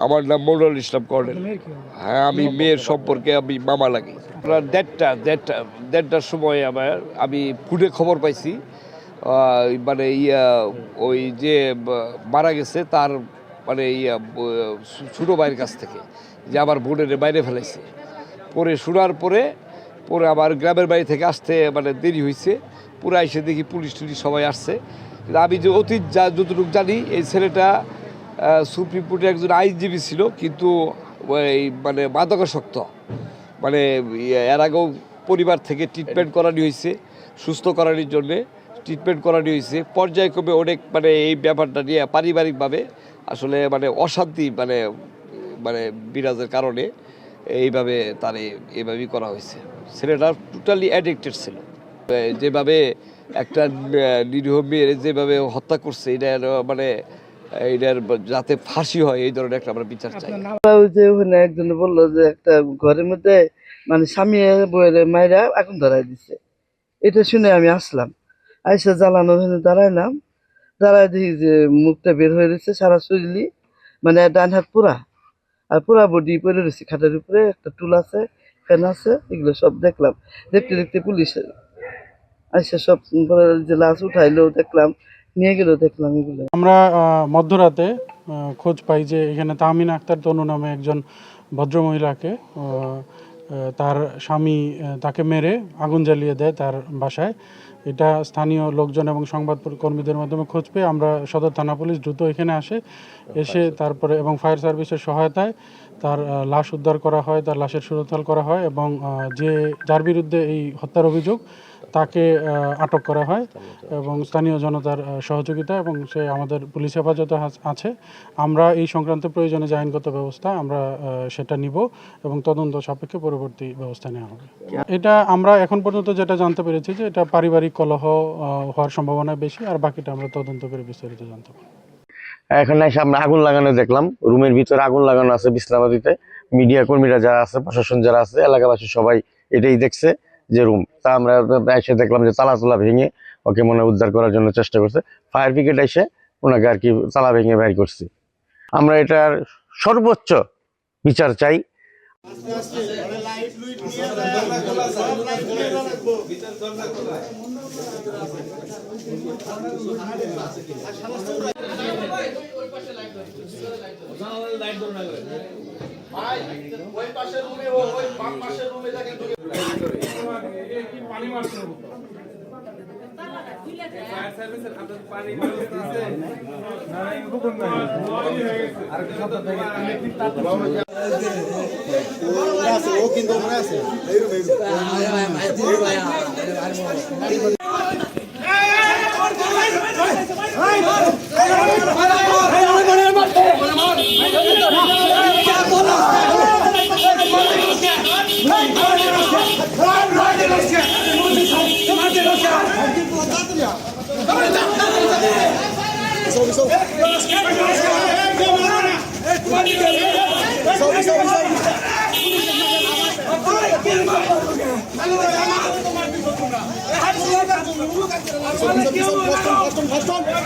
আমার নাম মনিরুল ইসলাম কর্নেল। হ্যাঁ, আমি মেয়ের সম্পর্কে আমি মামা লাগি। দেড়টার সময় আমি ফুটে খবর পাইছি, মানে ওই যে মারা গেছে তার মানে ছোটো ভাইয়ের কাছ থেকে যে আমার বোনের বাইরে ফেলাইছে। পরে শোনার পরে আবার গ্রামের বাড়ি থেকে আসতে মানে দেরি হয়েছে। পুরো এসে দেখি পুলিশ টুলিশ সবাই আসছে। কিন্তু আমি যে অতীত যতটুকু জানি, এই ছেলেটা সুপ্রিম কোর্টের একজন আইনজীবী ছিল, কিন্তু মানে মাদকাসক্ত। মানে এর আগেও পরিবার থেকে ট্রিটমেন্ট করানো হয়েছে, সুস্থ করানোর জন্যে ট্রিটমেন্ট করানো হয়েছে। পর্যায়ক্রমে অনেক মানে এই ব্যাপারটা নিয়ে পারিবারিকভাবে আসলে মানে অশান্তি মানে মানে বিরাজের কারণে এইভাবে তার এইভাবেই করা হয়েছে। ছেলেটা টোটালি অ্যাডিক্টেড ছিল। যেভাবে একটা নিরীহ মেয়ের যেভাবে হত্যা করছে, এটা মানে এইটার যাতে ফাঁসি হয় এই ধরনের একটা আমরা বিচার চাই। যে ওখানে একজন বললো যে একটা ঘরের মধ্যে মানে স্বামী বইয়ের মায়েরা আগুন ধরাই দিচ্ছে। এটা শুনে আমি আসলাম, আইসা জ্বালানো দাঁড়াইলাম, দাঁড়ায় দেখি যে মুখটা বের হয়ে রয়েছে, সারা শরীরই মানে ডান হাত পুরা, আর পুরা বডি পড়ে রয়েছে। খাটের উপরে একটা টুল আছে, ফ্যান আছে, এগুলো সব দেখলাম। দেখতে দেখতে পুলিশ আইসা সব যে লাশ উঠাইলো দেখলাম, নিয়ে গেল দেখলাম এগুলো। আমরা মধ্যরাতে খোঁজ পাই যে এখানে তাহমিনা আক্তার তনু নামে একজন ভদ্রমহিলাকে তার স্বামী তাকে মেরে আগুন জ্বালিয়ে দেয় তার বাসায়। এটা স্থানীয় লোকজন এবং সংবাদ কর্মীদের মাধ্যমে খোঁজ পেয়ে আমরা সদর থানা পুলিশ দ্রুত এখানে এসে তারপরে এবং ফায়ার সার্ভিসের সহায়তায় তার লাশ উদ্ধার করা হয়, তার লাশের সুরতহাল করা হয় এবং যার বিরুদ্ধে এই হত্যার অভিযোগ তাকে আটক করা হয় এবং স্থানীয় জনতার সহযোগিতা এবং সে আমাদের পুলিশ হেফাজতে আছে। আমরা এই সংক্রান্ত প্রয়োজনে যে আইনগত ব্যবস্থা আমরা সেটা নিব এবং তদন্ত সাপেক্ষে পরবর্তী ব্যবস্থা নেওয়া হবে। এটা আমরা এখন পর্যন্ত যেটা জানতে পেরেছি যে এটা পারিবারিক কলহ হওয়ার সম্ভাবনা বেশি, আর বাকিটা আমরা তদন্ত করে বিস্তারিত জানতে পারব। এখন এসে আমরা আগুন লাগানো দেখলাম, রুমের ভিতরে আগুন লাগানো আছে বিশ্রামাদিতে। মিডিয়া কর্মীরা যারা আছে, প্রশাসন যারা আছে, এলাকাবাসী সবাই এটাই দেখছে যে রুম। তা আমরা এসে দেখলাম যে তালা ভেঙে ওকে মনে উদ্ধার করার জন্য চেষ্টা করছে। ফায়ার ব্রিগেড এসে ওনাকে আর কি তালা ভেঙে বের করছি। আমরা এটার সর্বোচ্চ বিচার চাই। Custom.